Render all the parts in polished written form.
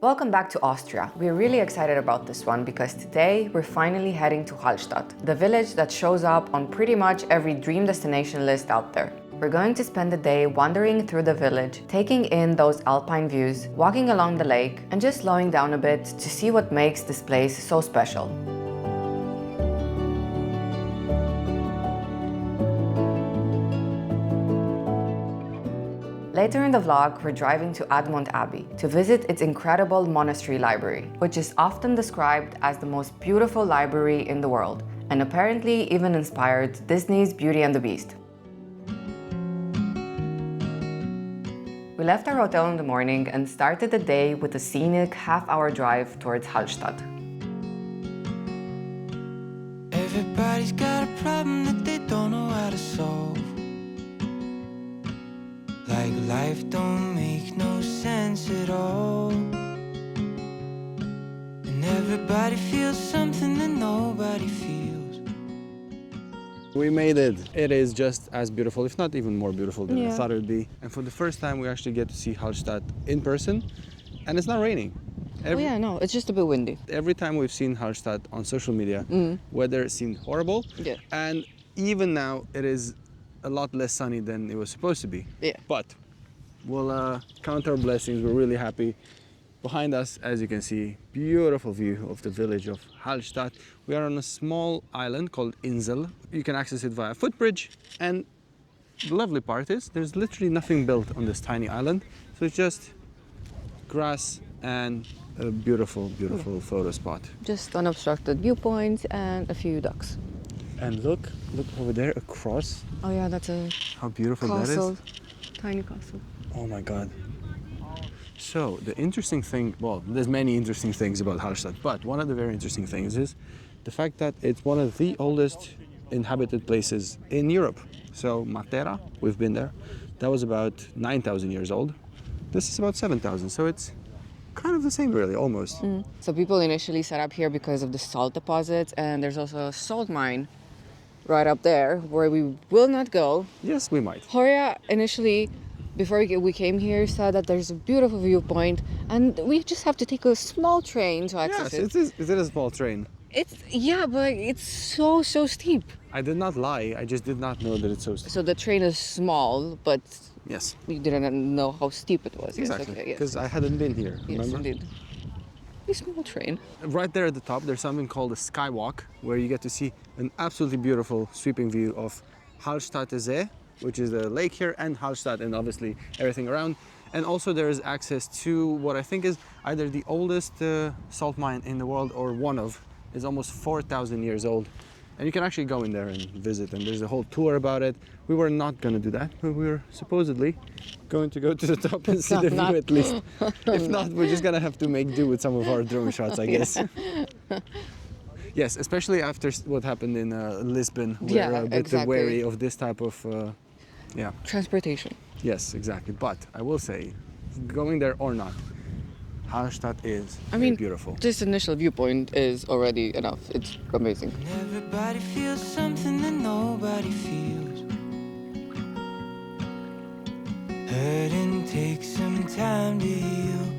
Welcome back to Austria. We're really excited about this one because today we're finally heading to Hallstatt, the village that shows up on pretty much every dream destination list out there. We're going to spend the day wandering through the village, taking in those Alpine views, walking along the lake, and just slowing down a bit to see what makes this place so special. Later in the vlog, we're driving to Admont Abbey to visit its incredible monastery library, which is often described as the most beautiful library in the world, and apparently even inspired Disney's Beauty and the Beast. We left our hotel in the morning and started the day with a scenic half-hour drive towards Hallstatt. Everybody's got a problem that they don't know how to solve. Like life don't make no sense at all. And everybody feels something that nobody feels. We made it. It is just as beautiful, if not even more beautiful than I thought it would be. And for the first time, we actually get to see Hallstatt in person, and it's not raining. No, it's just a bit windy. Every time we've seen Hallstatt on social media, weather seemed horrible. Yeah. And even now, it is a lot less sunny than it was supposed to be. Yeah. But we'll count our blessings. We're really happy. Behind us, as you can see, beautiful view of the village of Hallstatt. We are on a small island called Insel. You can access it via footbridge. And the lovely part is there's literally nothing built on this tiny island. So it's just grass and a beautiful, beautiful photo spot. Just unobstructed viewpoints and a few ducks. And look over there across. Oh yeah, that's a How beautiful castle. that is. Tiny castle. Oh my God. So the interesting thing, well, there's many interesting things about Hallstatt, but one of the very interesting things is the fact that it's one of the oldest inhabited places in Europe. So Matera, we've been there, that was about 9,000 years old. This is about 7,000, so it's kind of the same really, almost. So people initially set up here because of the salt deposits, and there's also a salt mine right up there where we will not go. Yes, we might. Horia initially, before we came here, said that there's a beautiful viewpoint and we just have to take a small train to access Yes, it. it is a small train. But it's so steep. I did not lie, I just did not know that it's so steep. So the train is small, but Yes, you didn't know how steep it was. exactly, Yes, okay, because I hadn't been here, yes, remember? indeed. A small train. Right there at the top, there's something called a skywalk, where you get to see an absolutely beautiful sweeping view of Hallstatt See, which is the lake here, and Hallstatt, and obviously everything around. And also there is access to what I think is either the oldest salt mine in the world or one of. It's almost 4,000 years old. And you can actually go in there and visit, and there's a whole tour about it. We were not going to do that, but we were supposedly going to go to the top and see the view at least. If not, we're just going to have to make do with some of our drone shots, I guess. Yes, especially after what happened in Lisbon. We're a bit wary of this type of, Transportation. Yes, exactly. But I will say, going there or not, Hallstatt is very beautiful. This initial viewpoint is already enough. It's amazing. And everybody feels something that nobody feels. Hurting takes some time to heal.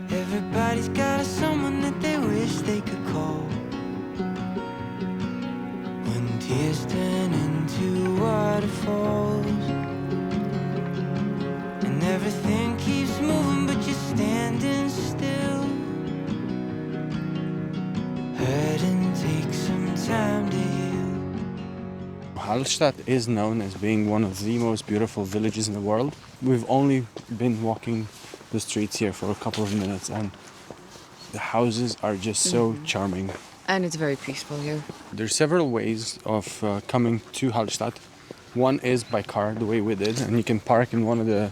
Everybody's got someone that they wish they could call. When tears turn into waterfalls, and everything keeps moving but you're standing still. Hurting takes some time to heal. Hallstatt is known as being one of the most beautiful villages in the world. We've only been walking the streets here for a couple of minutes, and the houses are just so charming. And it's very peaceful here. There's several ways of coming to Hallstatt. One is by car, the way we did, and you can park in one of the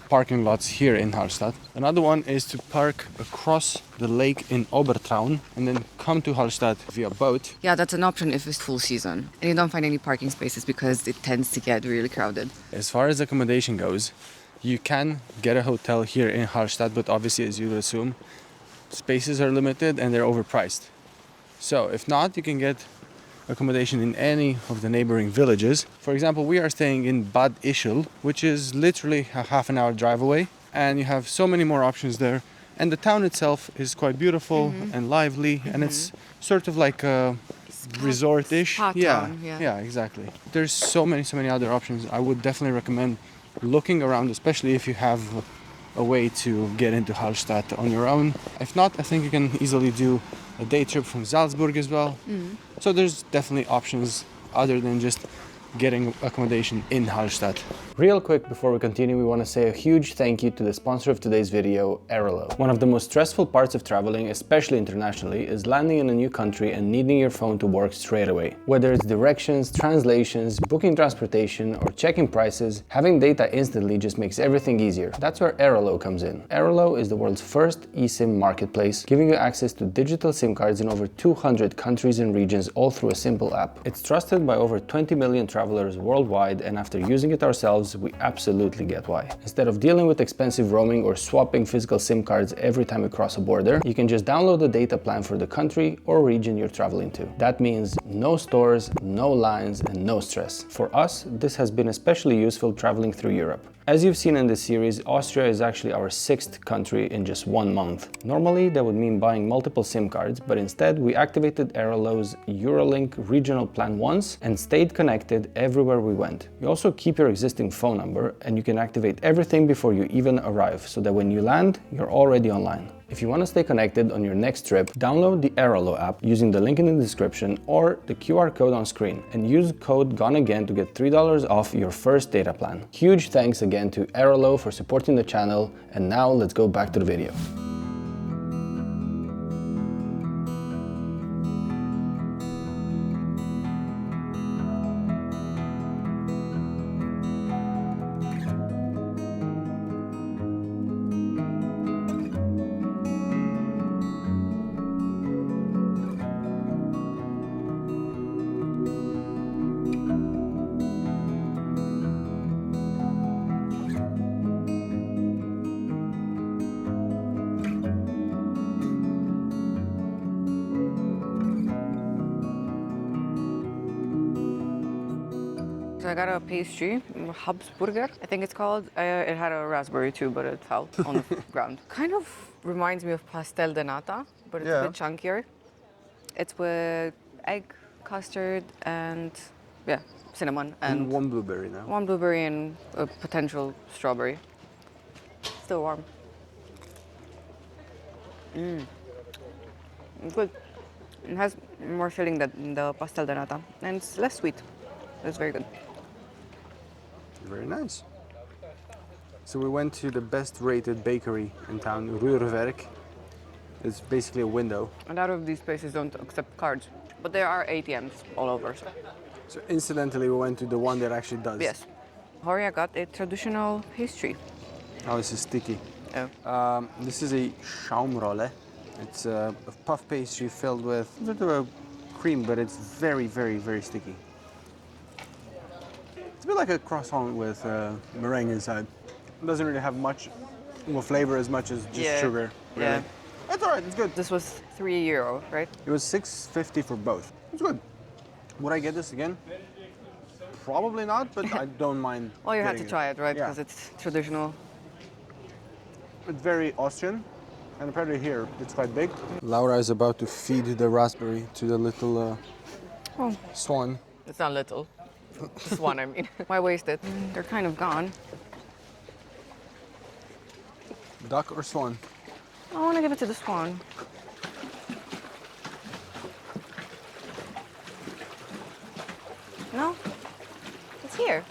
parking lots here in Hallstatt. Another one is to park across the lake in Obertraun and then come to Hallstatt via boat. Yeah, that's an option if it's full season. And you don't find any parking spaces because it tends to get really crowded. As far as accommodation goes, you can get a hotel here in Hallstatt, but obviously, as you would assume, spaces are limited and they're overpriced. So if not, you can get accommodation in any of the neighboring villages. For example, we are staying in Bad Ischl, which is literally a half an hour drive away, and you have so many more options there. And the town itself is quite beautiful and lively, and it's sort of like a resort-ish. Spa town, yeah. Exactly. There's so many other options. I would definitely recommend looking around, especially if you have a way to get into Hallstatt on your own. If not, I think you can easily do a day trip from Salzburg as well. So there's definitely options other than just getting accommodation in Hallstatt. Real quick before we continue, we want to say a huge thank you to the sponsor of today's video, Aerolo. One of the most stressful parts of traveling, especially internationally, is landing in a new country and needing your phone to work straight away. Whether it's directions, translations, booking transportation, or checking prices, having data instantly just makes everything easier. That's where Aerolo comes in. Aerolo is the world's first eSIM marketplace, giving you access to digital SIM cards in over 200 countries and regions, all through a simple app. It's trusted by over 20 million travelers worldwide, and after using it ourselves, we absolutely get why. Instead of dealing with expensive roaming or swapping physical SIM cards every time you cross a border, you can just download the data plan for the country or region you're traveling to. That means no stores, no lines, and no stress. For us, this has been especially useful traveling through Europe. As you've seen in this series, Austria is actually our 6th country in just 1 month. Normally, that would mean buying multiple SIM cards, but instead we activated Aerolo's Eurolink regional plan once and stayed connected everywhere we went. You also keep your existing phone number, and you can activate everything before you even arrive, so that when you land, you're already online. If you want to stay connected on your next trip, download the Aerolo app using the link in the description or the QR code on screen, and use code GONEAGAIN to get $3 off your first data plan. Huge thanks again to Aerolo for supporting the channel, and now let's go back to the video. So I got a pastry, Habsburger, I think it's called. It had a raspberry too, but it fell on the ground. Kind of reminds me of pastel de nata, but it's a bit chunkier. It's with egg, custard, and cinnamon. And one blueberry now. One blueberry and a potential strawberry. Still warm. Good. It has more filling than the pastel de nata, and it's less sweet. It's very good. Very nice. So we went to the best rated bakery in town, Ruhrwerk. It's basically a window. A lot of these places don't accept cards, but there are ATMs all over. So incidentally, we went to the one that actually does. Yes. Horia got a traditional pastry. Oh, this is sticky. Oh. This is a Schaumrolle. It's a puff pastry filled with sort of a cream, but it's very, very, very sticky. It's a bit like a croissant with meringue inside. It doesn't really have much more flavor as much as just sugar. Really. Yeah. It's alright, it's good. This was €3, right? It was $6.50 for both. It's good. Would I get this again? Probably not, but I don't mind. Well, you had to getting try it, right? Yeah. Because it's traditional. It's very Austrian, and apparently here it's quite big. Laura is about to feed the raspberry to the little swan. It's not little. Just one, I mean. Why waste it? They're kind of gone. Duck or swan? I want to give it to the swan. No? It's here.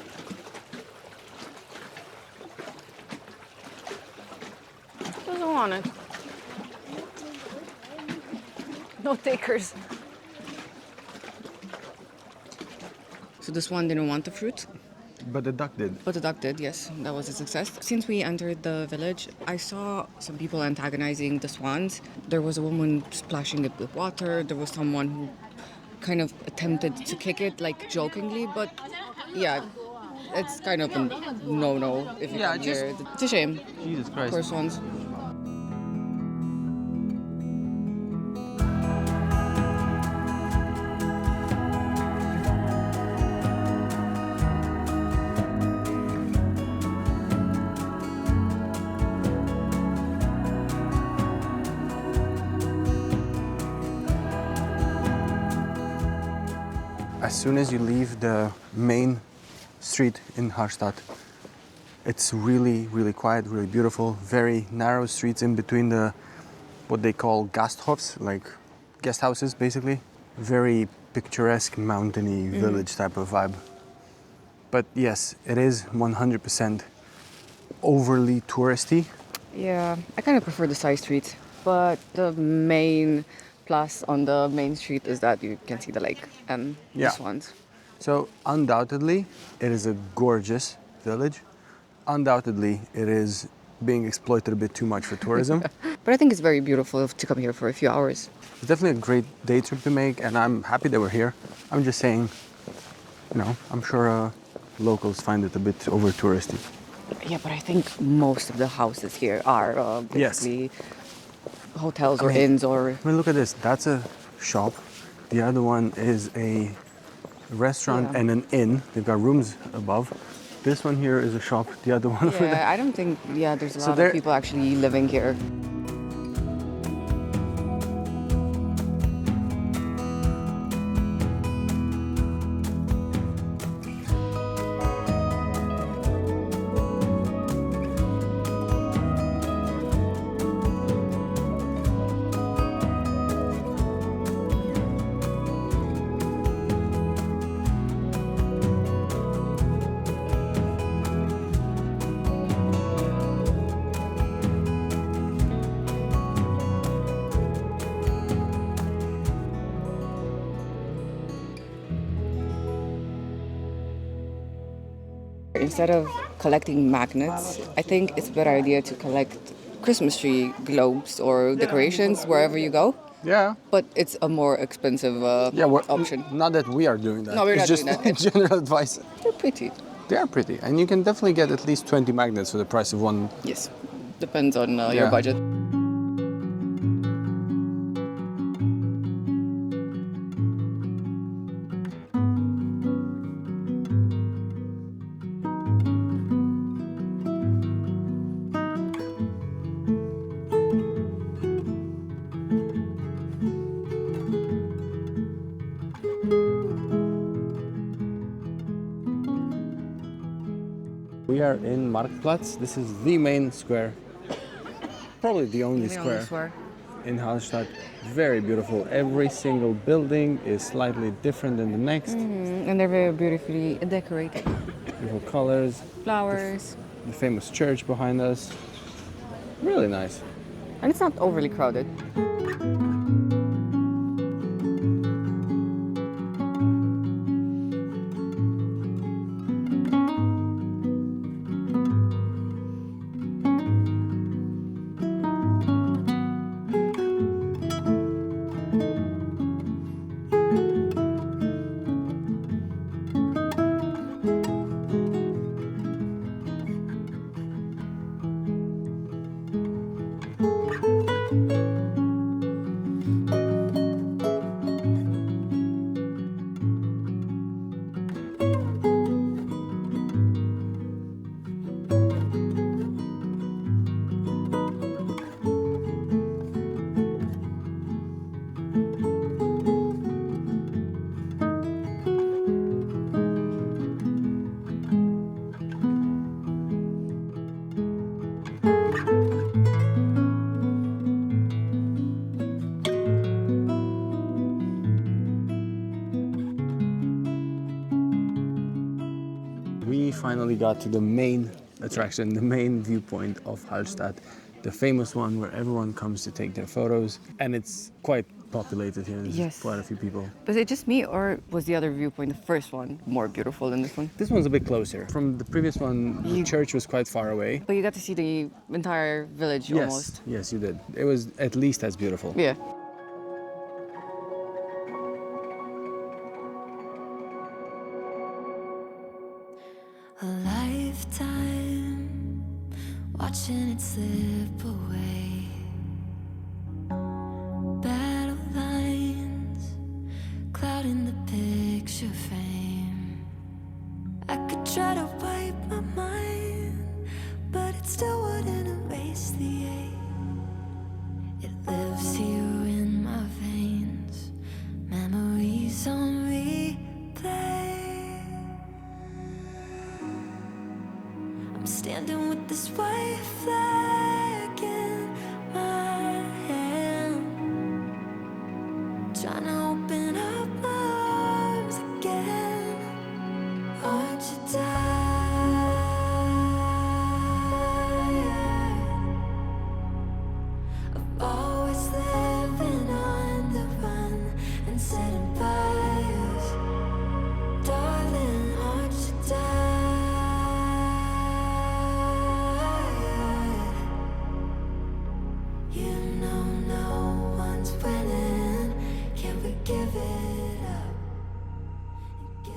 Doesn't want it. No takers. So this one didn't want the fruit, But the duck did. but the duck did, yes. That was a success. Since we entered the village, I saw some people antagonizing the swans. There was a woman splashing it with water. There was someone who kind of attempted to kick it, like jokingly, but yeah, it's kind of a no-no if you come here. It's a shame. Jesus Christ. Poor swans. soon as you leave the main street in Hallstatt, it's really, really quiet, really beautiful. Very narrow streets in between the what they call Gasthofs, like guest houses, basically. Very picturesque, mountainy village type of vibe. But yes, it is 100% overly touristy. Yeah, I kind of prefer the side streets, but the main plus on the main street is that you can see the lake and Yeah. the swans. So undoubtedly, it is a gorgeous village. Undoubtedly, it is being exploited a bit too much for tourism. But I think it's very beautiful to come here for a few hours. It's definitely a great day trip to make, and I'm happy that we're here. I'm just saying, you know, I'm sure locals find it a bit over touristy. Yeah, but I think most of the houses here are basically hotels or inns or... I mean, look at this. That's a shop. The other one is a restaurant and an inn. They've got rooms above. This one here is a shop. The other one over there. Yeah, I don't think, there's a lot of people actually living here. Instead of collecting magnets, I think it's a better idea to collect Christmas tree globes or decorations wherever you go. Yeah. But it's a more expensive option. Not that we are doing that. No, we're it's not just doing that. general advice. They're pretty. They are pretty. And you can definitely get at least 20 magnets for the price of one. Yes, depends on your budget. We are in Marktplatz. This is the main square. Probably the only square in Hallstatt. Very beautiful. Every single building is slightly different than the next. And they're very beautifully decorated. Beautiful colors. Flowers. The famous church behind us. Really nice. And it's not overly crowded. We finally got to the main attraction, the main viewpoint of Hallstatt, the famous one where everyone comes to take their photos, and it's quite populated here. There's quite a few people. Was it just me, or was the other viewpoint, the first one, more beautiful than this one? This one's a bit closer. From the previous one, the church was quite far away. But you got to see the entire village almost. Yes, you did. It was at least as beautiful. Yeah. A lifetime watching it slip away. Battle lines clouding the picture frame. I could try to wipe my mind, but it still wouldn't erase the ache. It lives here in my veins, memories on replay. I'm standing with this white flag in my hand, trying to open up my arms again. Aren't you tired of always living on the run and setting fires? Darling, aren't you tired? You know no one's winning. Can we give it up?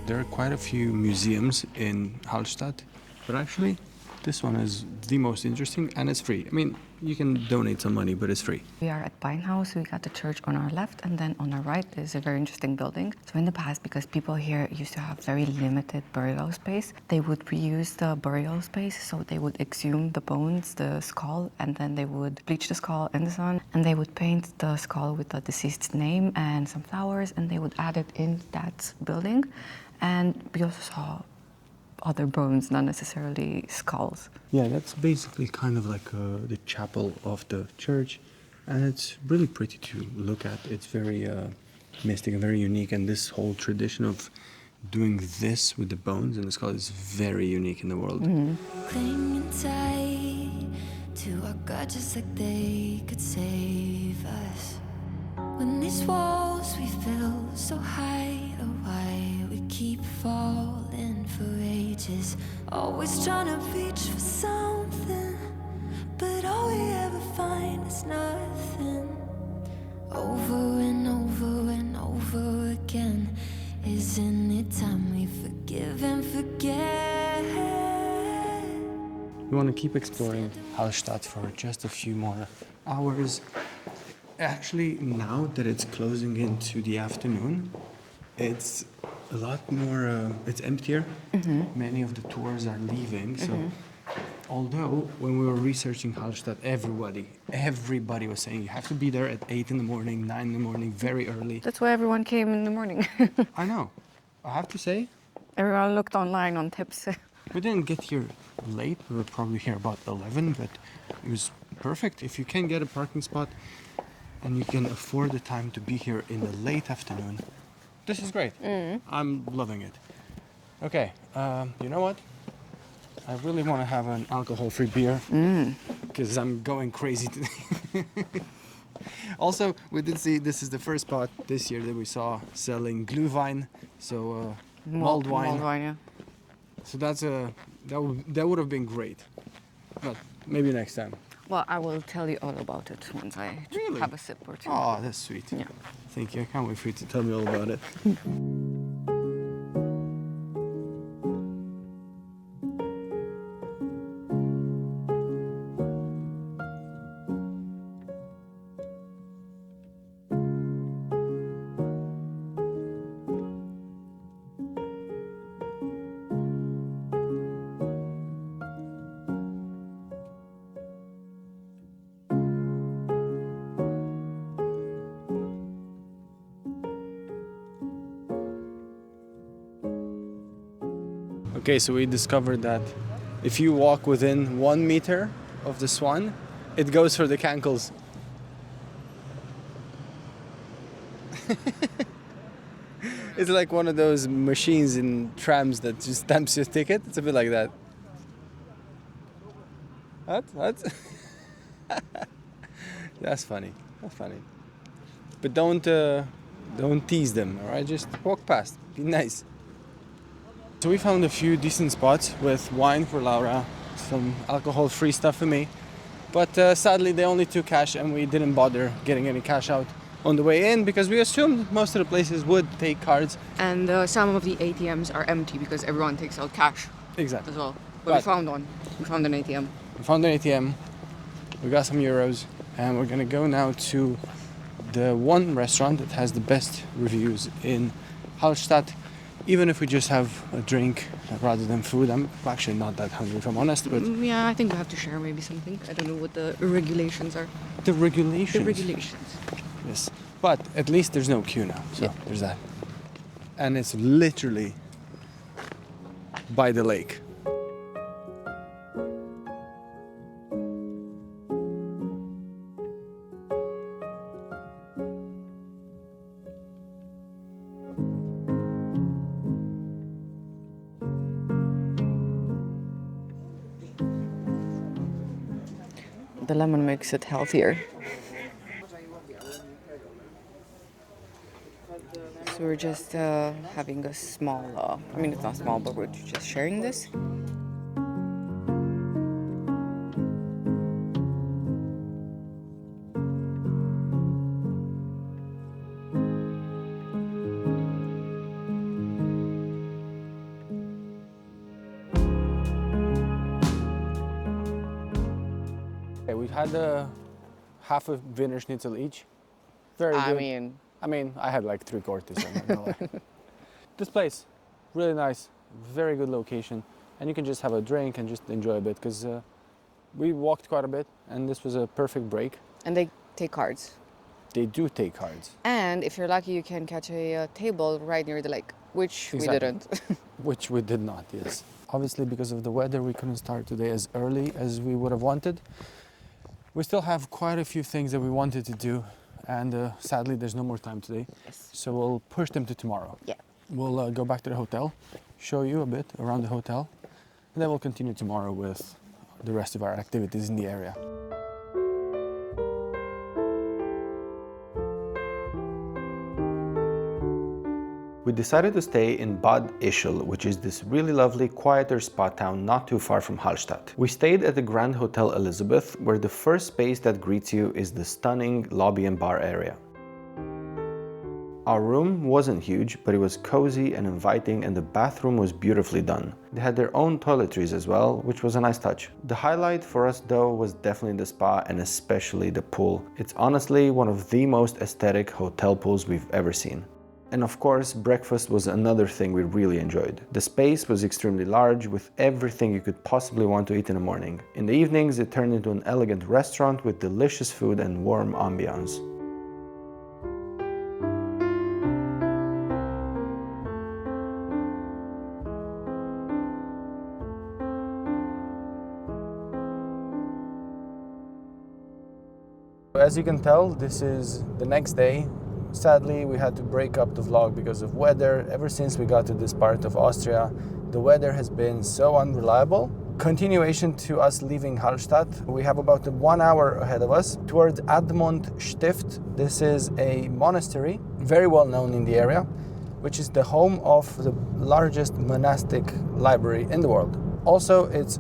There are quite a few museums in Hallstatt, but actually this one is the most interesting and it's free. I mean, you can donate some money, but it's free. We are at Pine House. We got the church on our left, and then on our right is a very interesting building. So in the past, because people here used to have very limited burial space, they would reuse the burial space. So they would exhume the bones, the skull, and then they would bleach the skull in the sun, and they would paint the skull with the deceased's name and some flowers, and they would add it in that building. And we also saw other bones, not necessarily skulls. Yeah, that's basically kind of like the chapel of the church, and it's really pretty to look at. It's very mystic and very unique, and this whole tradition of doing this with the bones and the skull is very unique in the world. Clinging tight to our God just like they could save us. When these walls we built so high, oh why we keep falling for ages, always trying to reach for something, but all we ever find is nothing. Over and over and over again, isn't it time we forgive and forget? We want to keep exploring Hallstatt for just a few more hours. Actually, now that it's closing into the afternoon, it's a lot more, it's emptier. Many of the tours are leaving, so although when we were researching Hallstatt, everybody was saying you have to be there at 8 in the morning, 9 in the morning, very early. That's why everyone came in the morning. I know. I have to say, Everyone looked online on tips. we didn't get here late. We were probably here about 11, but it was perfect. If you can get a parking spot and you can afford the time to be here in the late afternoon, this is great. I'm loving it. Okay, you know what? I really want to have an alcohol-free beer because I'm going crazy today. Also, we did see this is the first spot this year that we saw selling Glühwein, so mulled wine. Mulled wine, yeah. So that would have been great, but maybe next time. Well, I will tell you all about it once I Really? have a sip or two. Oh, that's sweet. Yeah. Thank you. I can't wait for you to tell me all about it. Okay, so we discovered that if you walk within 1 meter of the swan, it goes for the cankles. It's like one of those machines in trams that just stamps your ticket. It's a bit like that. What? That's funny. That's funny. But don't tease them, all right? Just walk past. Be nice. So we found a few decent spots with wine for Laura, some alcohol-free stuff for me. But sadly, they only took cash and we didn't bother getting any cash out on the way in because we assumed most of the places would take cards. And some of the ATMs are empty because everyone takes out cash Exactly. as well. But we found one. We found an ATM. We found an ATM, we got some euros, and we're gonna go now to the one restaurant that has the best reviews in Hallstatt. Even if we just have a drink rather than food. I'm actually not that hungry, if I'm honest, but... Yeah, I think we have to share maybe something. I don't know what the regulations are. The regulations? The regulations. Yes. But at least there's no queue now, so there's that. And it's literally by the lake. The lemon makes it healthier. So we're just having a small, I mean it's not small, but we're just sharing this. Okay, we've had half a Wiener Schnitzel each. Very good. I mean, I had like 3/4. I'm not gonna lie. This place, really nice, very good location, and you can just have a drink and just enjoy a bit because we walked quite a bit, and this was a perfect break. And they take cards. They do take cards. And if you're lucky, you can catch a table right near the lake, which we didn't. Which we did not, yes. Obviously, because of the weather, we couldn't start today as early as we would have wanted. We still have quite a few things that we wanted to do, and sadly, there's no more time today. Yes. So we'll push them to tomorrow. Yeah. We'll go back to the hotel, show you a bit around the hotel, and then we'll continue tomorrow with the rest of our activities in the area. We decided to stay in Bad Ischl, which is this really lovely, quieter spa town not too far from Hallstatt. We stayed at the Grand Hotel Elizabeth, where the first space that greets you is the stunning lobby and bar area. Our room wasn't huge, but it was cozy and inviting, and the bathroom was beautifully done. They had their own toiletries as well, which was a nice touch. The highlight for us though was definitely the spa and especially the pool. It's honestly one of the most aesthetic hotel pools we've ever seen. And of course, breakfast was another thing we really enjoyed. The space was extremely large, with everything you could possibly want to eat in the morning. In the evenings, it turned into an elegant restaurant with delicious food and warm ambiance. As you can tell, this is the next day. Sadly, we had to break up the vlog because of weather. Ever since we got to this part of Austria, the weather has been so unreliable. Continuation to us leaving Hallstatt. We have about 1 hour ahead of us towards Admont Stift. This is a monastery, very well known in the area, which is the home of the largest monastic library in the world. Also, it's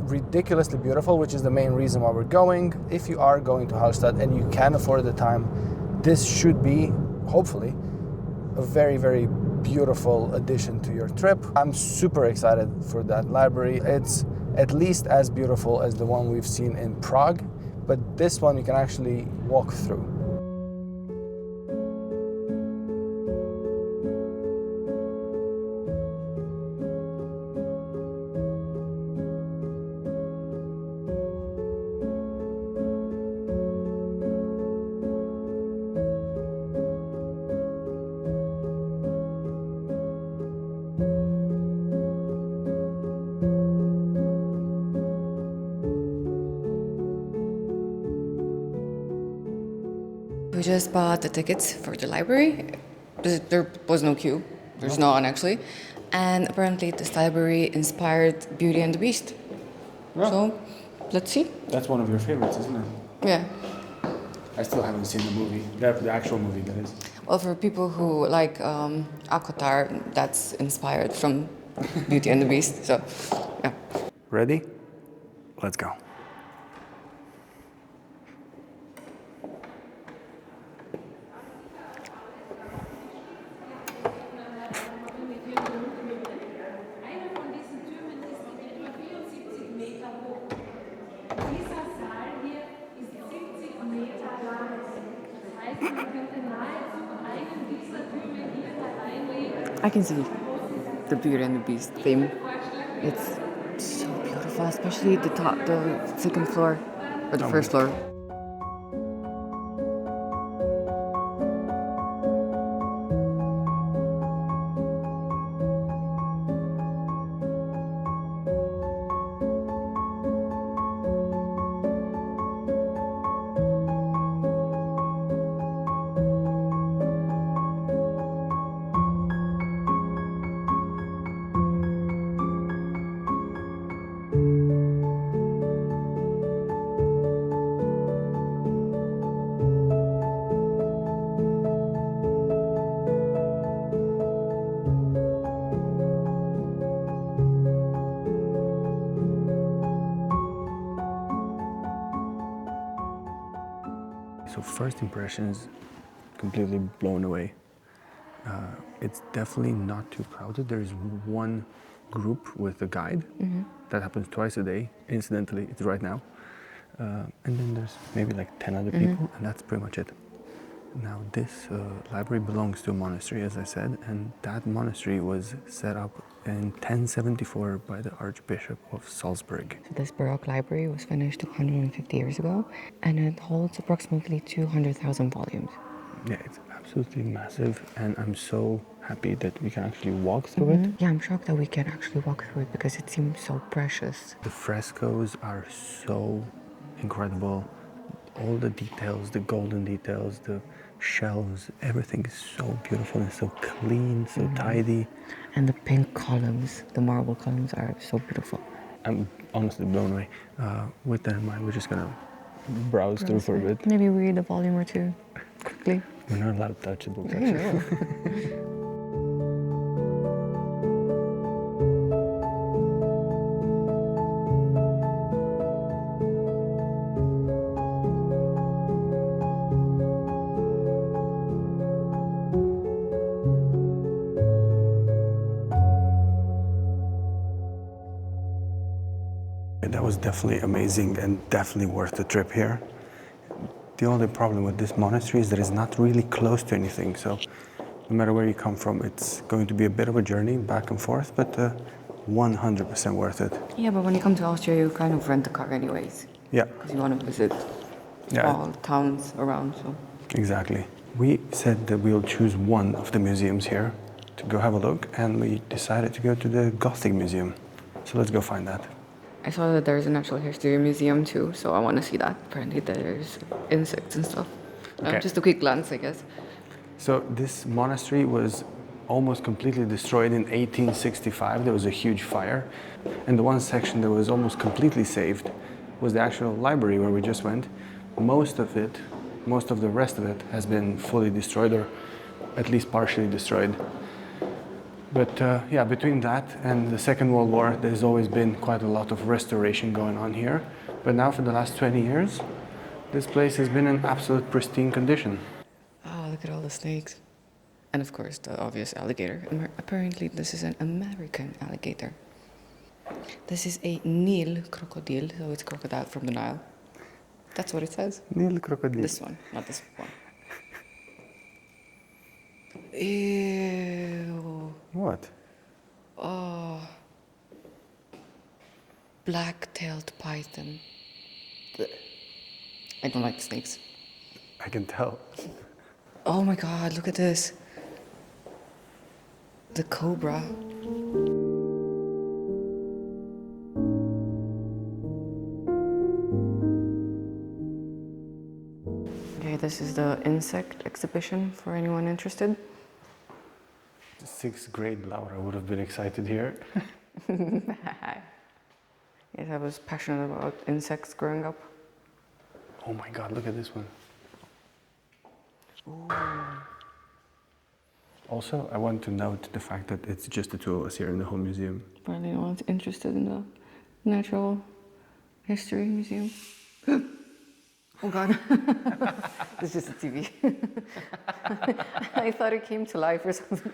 ridiculously beautiful, which is the main reason why we're going. If you are going to Hallstatt and you can afford the time, this should be, hopefully, a very, very beautiful addition to your trip. I'm super excited for that library. It's at least as beautiful as the one we've seen in Prague, but this one you can actually walk through. We just bought the tickets for the library. There was no queue. There's no one actually. And apparently this library inspired Beauty and the Beast. Yeah. So, let's see. That's one of your favorites, isn't it? Yeah. I still haven't seen the movie, the actual movie, that is. Well, for people who like Avatar, that's inspired from Beauty and the Beast. So, yeah. Ready? Let's go. I can see the Beauty and the Beast theme. It's so beautiful, especially the second floor, or the first floor. So first impressions, completely blown away. It's definitely not too crowded. There's one group with a guide. That happens twice a day. Incidentally, it's right now. And then there's maybe like 10 other people, and that's pretty much it. Now this library belongs to a monastery, as I said, and that monastery was set up in 1074 by the Archbishop of Salzburg. So this Baroque library was finished 150 years ago, and it holds approximately 200,000 volumes. Yeah, it's absolutely massive, and I'm so happy that we can actually walk through it. Yeah, I'm shocked that we can actually walk through it because it seems so precious. The frescoes are so incredible. All the details, the golden details, the shelves, everything is so beautiful and so clean, so tidy. And the pink columns, the marble columns are so beautiful. I'm honestly blown away. With that in mind, we're just gonna browse through for a bit. Maybe read a volume or two quickly. We're not allowed to touch the books, I actually. know. That was definitely amazing and definitely worth the trip here. The only problem with this monastery is that it's not really close to anything, so no matter where you come from, it's going to be a bit of a journey back and forth, but 100% worth it. Yeah, but when you come to Austria, you kind of rent a car anyways. Yeah. Because you want to visit Yeah. all towns around, so. Exactly. We said that we'll choose one of the museums here to go have a look, and we decided to go to the Gothic Museum. So let's go find that. I saw that there's a natural history museum too, so I want to see that. Apparently there's insects and stuff. Okay. Just a quick glance, I guess. So this monastery was almost completely destroyed in 1865. There was a huge fire. And the one section that was almost completely saved was the actual library where we just went. Most of the rest of it has been fully destroyed, or at least partially destroyed. But yeah, between that and the Second World War, there's always been quite a lot of restoration going on here. But now for the last 20 years, this place has been in absolute pristine condition. Oh, look at all the snakes. And of course, the obvious alligator. Apparently, this is an American alligator. This is a Nile crocodile, so it's crocodile from the Nile. That's what it says. Nile crocodile. This one, not this one. Ew. What? Oh. Black-tailed python. Blech. I don't like snakes. I can tell. Oh my god, look at this. The cobra. Okay, this is the insect exhibition for anyone interested. Sixth grade Laura would have been excited here. Yes, I was passionate about insects growing up. Oh my god, look at this one. Ooh. Also, I want to note the fact that it's just the two of us here in the whole museum. Apparently no one's interested in the natural history museum. Oh god. It's just a TV. I thought it came to life or something.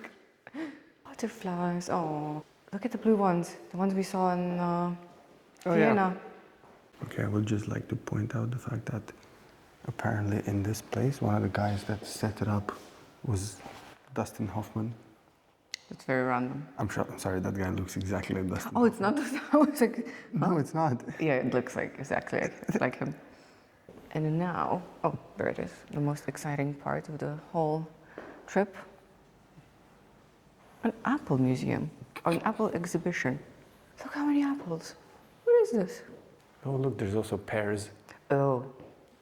Butterflies. Oh, look at the blue ones. The ones we saw in Vienna. Yeah. Okay, I would just like to point out the fact that apparently in this place, one of the guys that set it up was Dustin Hoffman. It's very random. I'm sorry, that guy looks exactly like Dustin. Oh, it's not. I was like, No, it's not. yeah, it looks like exactly like him. And now, oh, there it is. The most exciting part of the whole trip. An apple museum, or an apple exhibition. Look how many apples. What is this? Oh, look, there's also pears. Oh,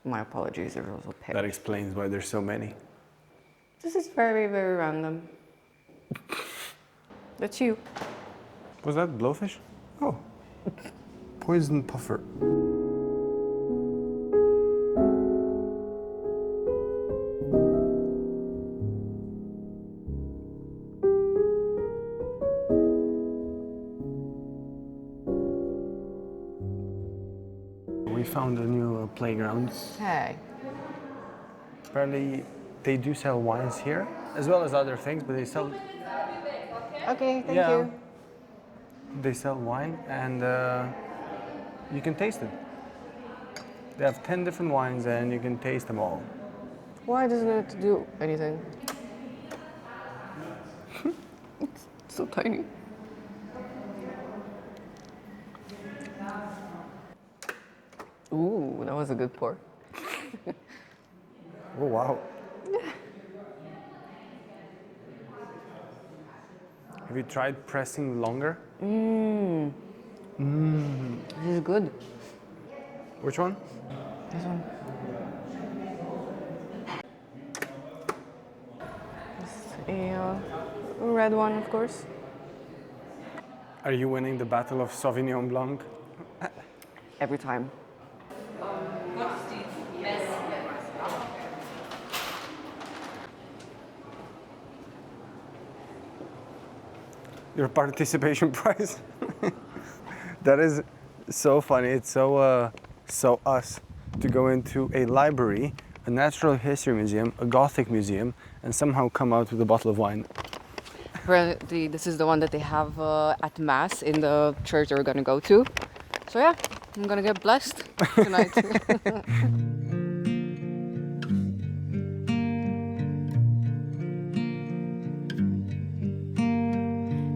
my apologies, there's also pears. That explains why there's so many. This is very, very random. That's you. Was that blowfish? Oh, poison puffer. We found a new playground. Hey. Apparently, they do sell wines here, as well as other things, but they sell... Okay, thank Yeah. you. They sell wine, and you can taste it. They have 10 different wines, and you can taste them all. Why doesn't it do anything? It's so tiny. Ooh, that was a good pour. Oh, wow. Have you tried pressing longer? This is good. Which one? This one. It's a red one, of course. Are you winning the battle of Sauvignon Blanc? Every time. Your participation prize? That is so funny. It's so us to go into a library, a natural history museum, a Gothic museum, and somehow come out with a bottle of wine. Apparently, this is the one that they have at Mass in the church that we're gonna go to. So yeah, I'm gonna get blessed tonight.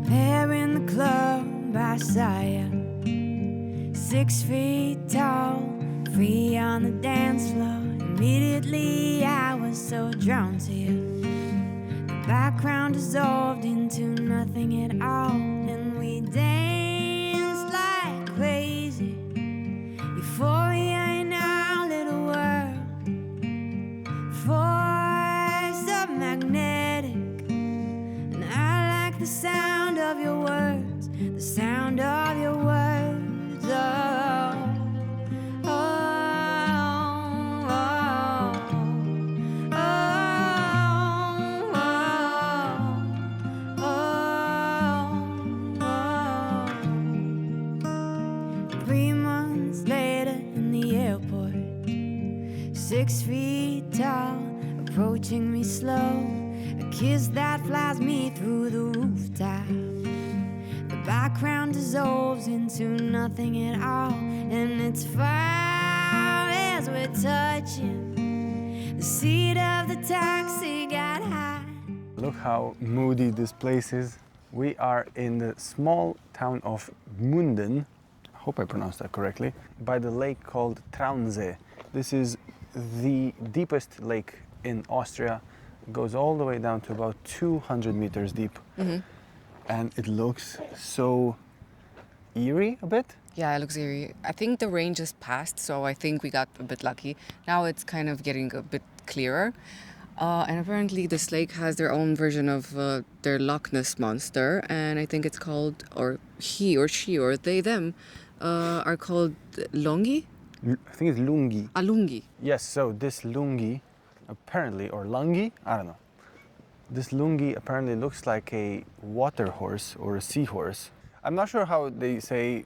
There in the club I saw you, 6 feet tall, free on the dance floor. Immediately I was so drawn to you. The background dissolved into nothing at all, and we danced like crazy. Euphoria in our little world, force of magnetic, and I like the sound of your words, the sound of your words. Oh, oh, oh, oh, oh, oh. 3 months later in the airport, 6 feet tall, approaching me slow, a kiss that flies me through the rooftop. The background dissolves into nothing at all, and it's far as we're touching. The seat of the taxi got high. Look how moody this place is. We are in the small town of Gmunden, I hope I pronounced that correctly, by the lake called Traunsee. This is the deepest lake in Austria. It goes all the way down to about 200 meters deep. And it looks so eerie a bit. Yeah, it looks eerie. I think the rain just passed, so I think we got a bit lucky. Now it's kind of getting a bit clearer. And apparently this lake has their own version of their Loch Ness monster, and I think it's called, or he or she or they, them, are called Longi? I think it's Lungi. Alungi. Yes, so this Lungi apparently, or Lungi, I don't know. This Lungi apparently looks like a water horse or a seahorse. I'm not sure how they say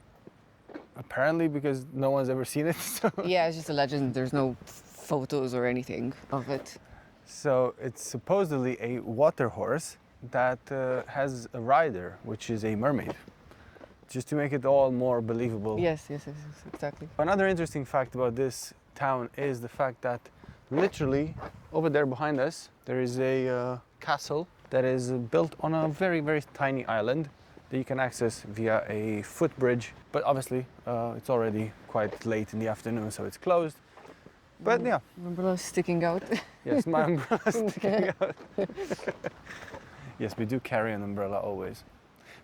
apparently because no one's ever seen it. So. Yeah, it's just a legend. There's no photos or anything of it. So it's supposedly a water horse that has a rider, which is a mermaid, just to make it all more believable. Yes, exactly. Another interesting fact about this town is the fact that literally over there behind us, there is a castle that is built on a very, very tiny island that you can access via a footbridge. But obviously, it's already quite late in the afternoon, so it's closed. But yeah. Umbrella's sticking out. Yes, my umbrella's sticking out. Yes, we do carry an umbrella always.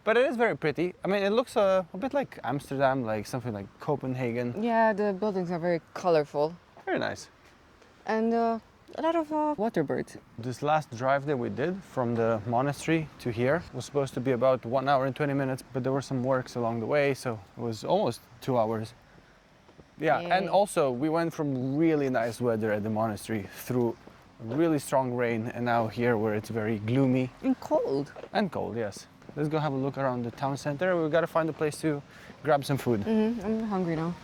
But it is very pretty. I mean, it looks a bit like Amsterdam, like something like Copenhagen. Yeah, the buildings are very colorful. Very nice. And a lot of water birds. This last drive that we did from the monastery to here was supposed to be about 1 hour and 20 minutes, but there were some works along the way, so it was almost 2 hours. Yeah, Yay. and also we went from really nice weather at the monastery through really strong rain, and now here where it's very gloomy. And cold. And cold, yes. Let's go have a look around the town center. We've got to find a place to grab some food. I'm hungry now.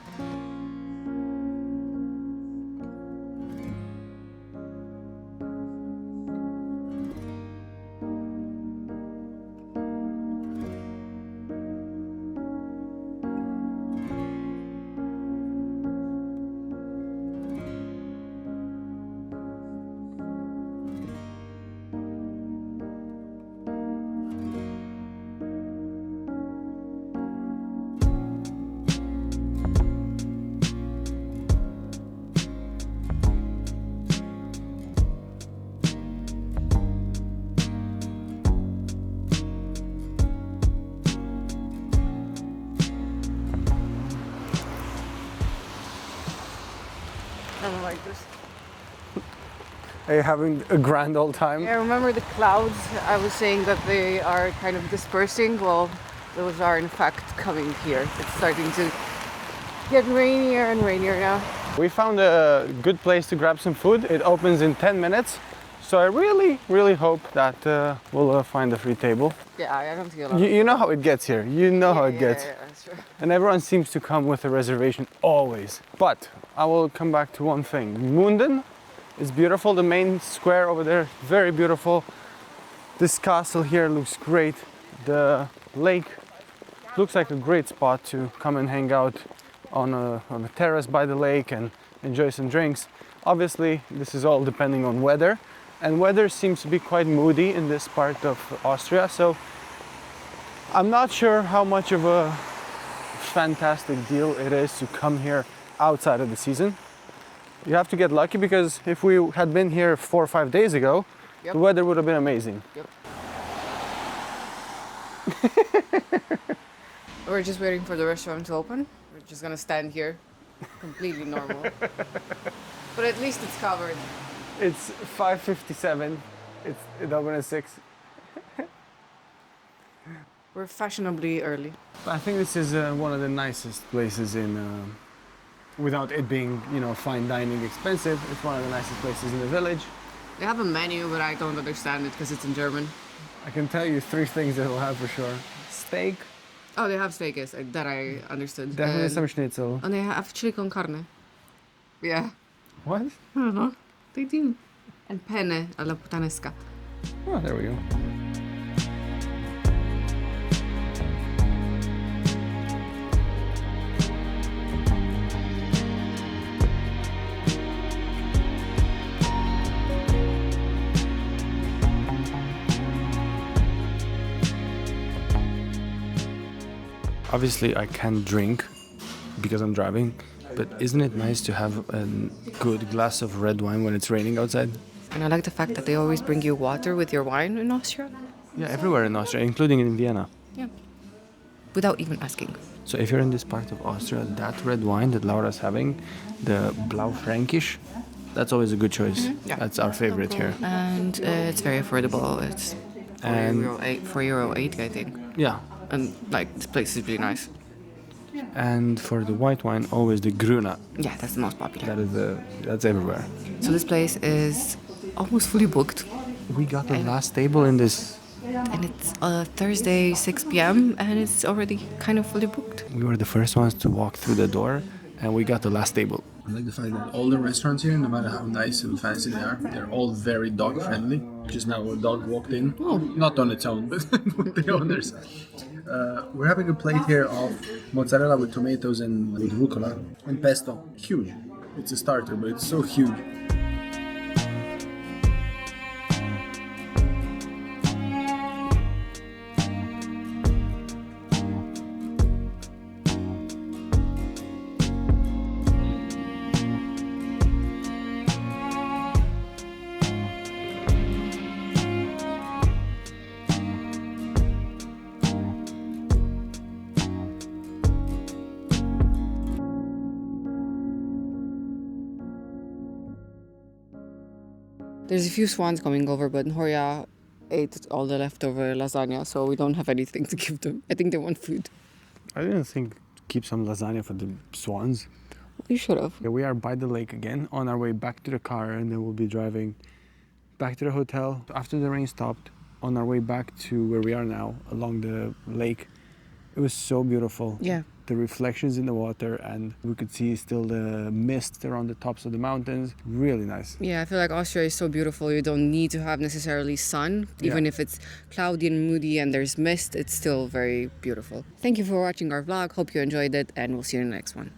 I don't like this. Are you having a grand old time? Yeah, remember the clouds? I was saying that they are kind of dispersing. Well, those are in fact coming here. It's starting to get rainier and rainier now. We found a good place to grab some food. It opens in 10 minutes. So I really hope that we'll find a free table. Yeah, I don't think a lot. You know how it gets here. You know how it gets. Yeah, that's true. And everyone seems to come with a reservation always. But I will come back to one thing. Gmunden is beautiful. The main square over there, very beautiful. This castle here looks great. The lake looks like a great spot to come and hang out on a terrace by the lake and enjoy some drinks. Obviously, this is all depending on weather. And weather seems to be quite moody in this part of Austria. So I'm not sure how much of a fantastic deal it is to come here outside of the season. You have to get lucky, because if we had been here 4 or 5 days ago, the weather would have been amazing. Yep. We're just waiting for the restaurant to open. We're just gonna stand here, completely normal. But at least it's covered. It's 5:57. It opened at 6. We're fashionably early. I think this is one of the nicest places in, without it being, fine dining expensive. It's one of the nicest places in the village. They have a menu, but I don't understand it because it's in German. I can tell you 3 things that we'll have for sure. Steak. Oh, they have steak, yes, that I understood. Definitely some schnitzel. And they have chili con carne. Yeah. What? I don't know. They do. And penne alla puttanesca. Oh, there we go. Obviously, I can't drink because I'm driving, but isn't it nice to have a good glass of red wine when it's raining outside? And I like the fact that they always bring you water with your wine in Austria. Yeah, everywhere in Austria, including in Vienna. Yeah. Without even asking. So if you're in this part of Austria, that red wine that Laura's having, the Blaufränkisch, that's always a good choice. Mm-hmm. Yeah. That's our favorite here. And it's very affordable. It's €4.80, I think. Yeah. And this place is really nice. And for the white wine, always the Grüner. Yeah, that's the most popular. That's everywhere. So this place is almost fully booked. We got the last table in this. And it's Thursday, 6 p.m. and it's already kind of fully booked. We were the first ones to walk through the door, and we got the last table. I like the fact that all the restaurants here, no matter how nice and fancy they are, they're all very dog friendly. Just now a dog walked in. Oh. Not on its own, but with the owners. We're having a plate here of mozzarella with tomatoes and with rucola and pesto. Huge. It's a starter, but it's so huge. There's a few swans coming over, but Horia ate all the leftover lasagna, so we don't have anything to give them. I think they want food. I didn't think keep some lasagna for the swans. You should have. Yeah, we are by the lake again, on our way back to the car, and then we'll be driving back to the hotel. After the rain stopped, on our way back to where we are now, along the lake, it was so beautiful. Yeah. The reflections in the water, and we could see still the mist around the tops of the mountains. Really nice. Yeah, I feel like Austria is so beautiful. You don't need to have necessarily sun. Even if it's cloudy and moody and there's mist, it's still very beautiful. Thank you for watching our vlog. Hope you enjoyed it, and we'll see you in the next one.